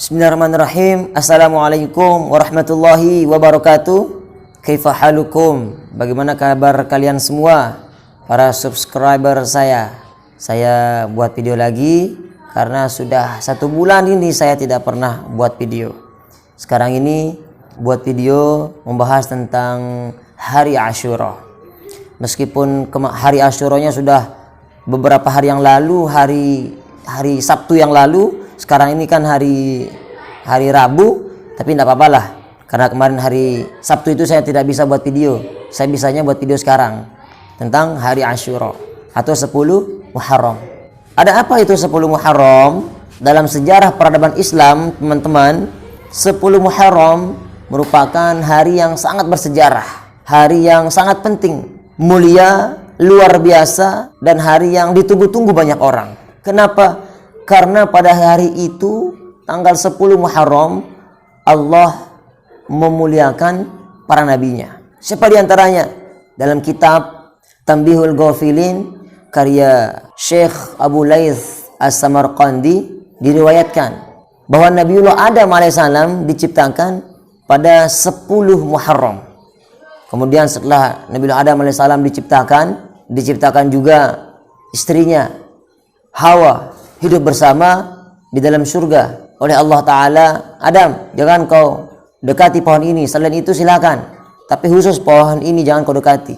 Bismillahirrahmanirrahim. Assalamualaikum warahmatullahi wabarakatuh. Kaifa halukum? Bagaimana kabar kalian semua? Para subscriber saya. Saya buat video lagi karena sudah 1 bulan ini saya tidak pernah buat video. Sekarang ini buat video membahas tentang hari Asyura. Meskipun hari Asyuranya sudah beberapa hari yang lalu, hari Sabtu yang lalu. Sekarang ini kan hari Rabu, tapi tidak apa-apa lah. Karena kemarin hari Sabtu itu saya tidak bisa buat video. Saya bisanya buat video sekarang tentang hari Asyura atau 10 Muharram. Ada apa itu 10 Muharram? Dalam sejarah peradaban Islam, teman-teman, 10 Muharram merupakan hari yang sangat bersejarah, hari yang sangat penting, mulia, luar biasa, dan hari yang ditunggu-tunggu banyak orang. Kenapa? Karena pada hari itu, tanggal 10 Muharram, Allah memuliakan para nabinya. Siapa diantaranya? Dalam kitab Tanbihul Ghafilin, karya Syekh Abu Laith As-Samarqandi, diriwayatkan bahwa Nabiullah Adam alaihissalam diciptakan pada 10 Muharram. Kemudian setelah Nabiullah Adam alaihissalam diciptakan juga istrinya Hawa, hidup bersama di dalam surga oleh Allah Ta'ala. Adam, jangan kau dekati pohon ini, selain itu silakan, tapi khusus pohon ini jangan kau dekati.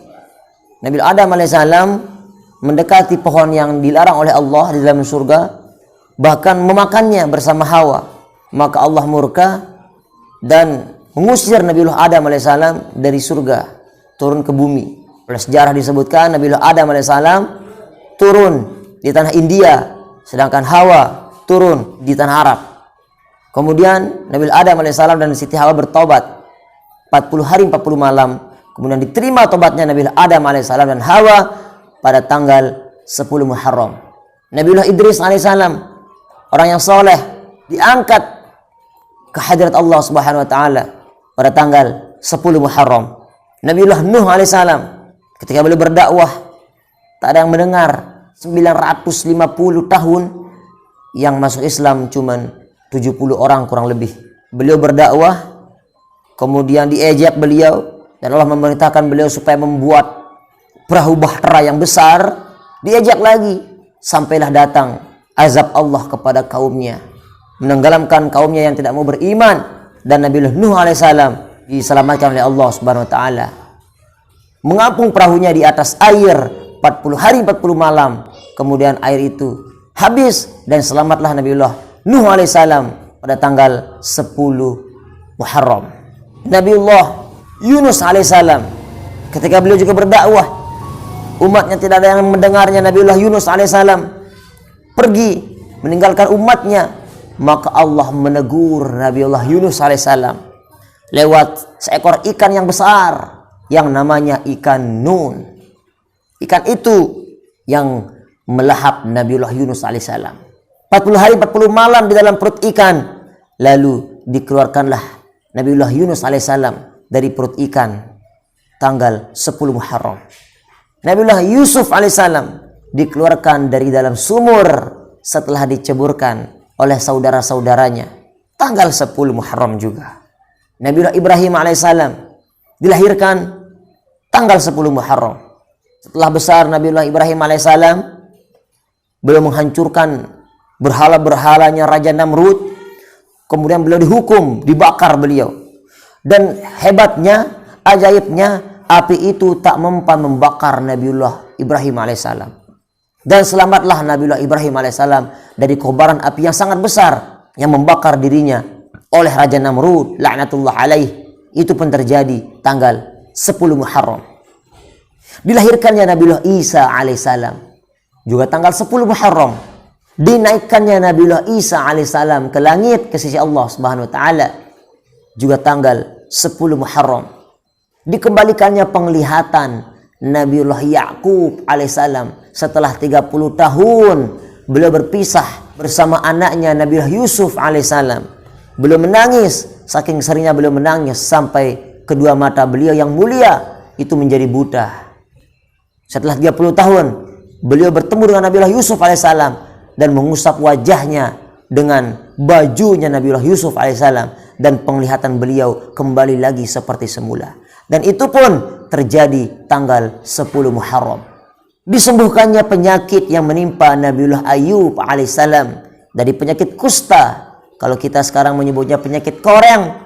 Nabi Adam alaihissalam mendekati pohon yang dilarang oleh Allah di dalam surga, bahkan memakannya bersama Hawa. Maka Allah murka dan mengusir Nabi Adam alaihissalam dari surga, turun ke bumi. Oleh sejarah disebutkan Nabi Adam alaihissalam turun di tanah India, sedangkan Hawa turun di tanah Arab. Kemudian Nabi Adam alaihissalam dan Siti Hawa bertobat 40 hari 40 malam. Kemudian diterima tobatnya Nabi Adam alaihissalam dan Hawa pada tanggal 10 Muharram. Nabiullah Idris alaihissalam, orang yang soleh, diangkat ke hadirat Allah Subhanahu wa taala pada tanggal 10 Muharram. Nabiullah Nuh alaihissalam, ketika beliau berdakwah, tak ada yang mendengar. 950 tahun, yang masuk Islam cuman 70 orang kurang lebih. Beliau berdakwah, kemudian diejek beliau, dan Allah memerintahkan beliau supaya membuat perahu bahtera yang besar. Diejek lagi, sampailah datang azab Allah kepada kaumnya, menenggelamkan kaumnya yang tidak mau beriman. Dan Nabi Nuh alaihissalam diselamatkan oleh Allah Subhanahu wa taala, mengapung perahunya di atas air 40 hari 40 malam. Kemudian air itu habis dan selamatlah Nabiullah Nuh alaihissalam pada tanggal 10 Muharram. Nabiullah Yunus alaihissalam, ketika beliau juga berdakwah, umatnya tidak ada yang mendengarnya. Nabiullah Yunus alaihissalam pergi meninggalkan umatnya, maka Allah menegur Nabiullah Yunus alaihissalam lewat seekor ikan yang besar yang namanya ikan Nun. Ikan itu yang melahap Nabiullah Yunus alaihissalam 40 hari 40 malam di dalam perut ikan. Lalu dikeluarkanlah Nabiullah Yunus alaihissalam dari perut ikan tanggal 10 Muharram. Nabiullah Yusuf alaihissalam dikeluarkan dari dalam sumur setelah diceburkan oleh saudara-saudaranya tanggal 10 Muharram juga. Nabiullah Ibrahim alaihissalam dilahirkan tanggal 10 Muharram. Setelah besar Nabiullah Ibrahim alaihissalam, beliau menghancurkan berhala-berhalanya Raja Namrud. Kemudian beliau dihukum, dibakar beliau. Dan hebatnya, ajaibnya, api itu tak mempan membakar Nabiullah Ibrahim alaihissalam. Dan selamatlah Nabiullah Ibrahim alaihissalam dari kobaran api yang sangat besar yang membakar dirinya oleh Raja Namrud laknatullah alaih. Itu pun terjadi tanggal 10 Muharram. Dilahirkannya Nabiullah Isa alaihissalam juga tanggal 10 Muharram. Dinaikkannya Nabiullah Isa alaihissalam ke langit ke sisi Allah Subhanahu wa taala juga tanggal 10 Muharram. Dikembalikannya penglihatan Nabiullah Yakub alaihissalam setelah 30 tahun beliau berpisah bersama anaknya Nabiullah Yusuf alaihissalam. Beliau menangis, saking seringnya beliau menangis sampai kedua mata beliau yang mulia itu menjadi buta. Setelah 30 tahun beliau bertemu dengan Nabiullah Yusuf alaihissalam dan mengusap wajahnya dengan bajunya Nabiullah Yusuf alaihissalam, dan penglihatan beliau kembali lagi seperti semula. Dan itu pun terjadi tanggal 10 Muharram. Disembuhkannya penyakit yang menimpa Nabiullah Ayub alaihissalam dari penyakit kusta. Kalau kita sekarang menyebutnya penyakit koreng,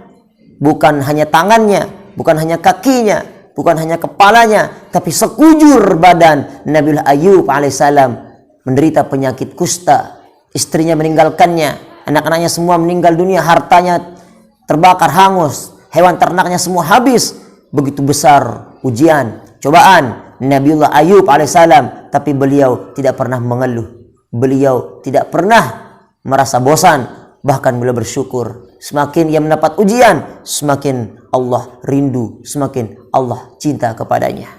bukan hanya tangannya, bukan hanya kakinya, bukan hanya kepalanya, tapi sekujur badan Nabiullah Ayub alaihissalam menderita penyakit kusta. Istrinya meninggalkannya, anak-anaknya semua meninggal dunia, hartanya terbakar hangus, hewan ternaknya semua habis. Begitu besar ujian, cobaan Nabiullah Ayub alaihissalam, tapi beliau tidak pernah mengeluh. Beliau tidak pernah merasa bosan, bahkan beliau bersyukur. Semakin ia mendapat ujian, semakin Allah rindu, semakin Allah cinta kepadanya.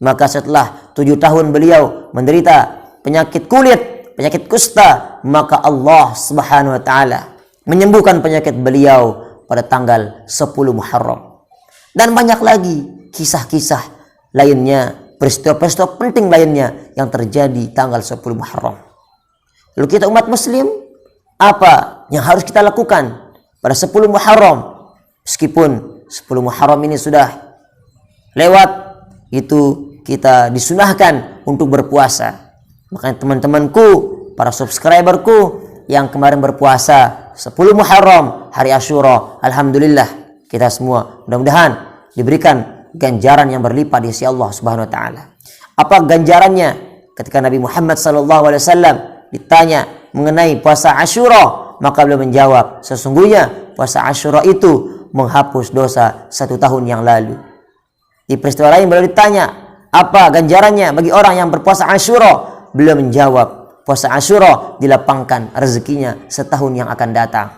Maka setelah 7 tahun beliau menderita penyakit kulit, penyakit kusta, maka Allah Subhanahu wa taala menyembuhkan penyakit beliau pada tanggal 10 Muharram. Dan banyak lagi kisah-kisah lainnya, peristiwa-peristiwa penting lainnya yang terjadi tanggal 10 Muharram. Lalu kita umat muslim, apa yang harus kita lakukan pada 10 Muharram? Meskipun 10 Muharram ini sudah lewat, itu kita disunahkan untuk berpuasa. Makanya teman-temanku, para subscriberku yang kemarin berpuasa 10 Muharram, hari Asyura, alhamdulillah kita semua mudah-mudahan diberikan ganjaran yang berlipat di sisi Allah Subhanahu wa taala. Apa ganjarannya? Ketika Nabi Muhammad SAW ditanya mengenai puasa Asyura, maka beliau menjawab, sesungguhnya puasa Asyura itu menghapus dosa 1 tahun yang lalu. Di peristiwa lain beliau ditanya, apa ganjarannya bagi orang yang berpuasa Asyura? Beliau menjawab, puasa Asyura dilapangkan rezekinya setahun yang akan datang.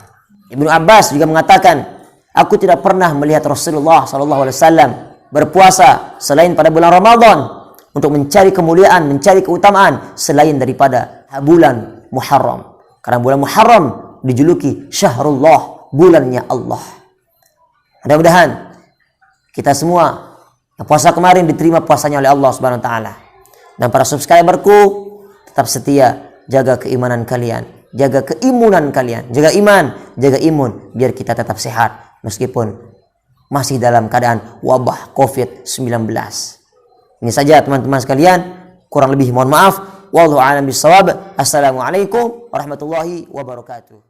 Ibnu Abbas juga mengatakan, aku tidak pernah melihat Rasulullah SAW berpuasa selain pada bulan Ramadan untuk mencari kemuliaan, mencari keutamaan selain daripada bulan Muharram. Karena bulan Muharram dijuluki Syahrullah, bulannya Allah. Mudah-mudahan kita semua yang puasa kemarin diterima puasanya oleh Allah Subhanahu wa taala. Dan para subscriberku tetap setia, jaga keimanan kalian, jaga keimunan kalian, jaga iman, jaga imun, biar kita tetap sehat meskipun masih dalam keadaan wabah COVID-19. Ini saja teman-teman sekalian, kurang lebih mohon maaf. Wallahu a'lam bishawab. Assalamualaikum warahmatullahi wabarakatuh.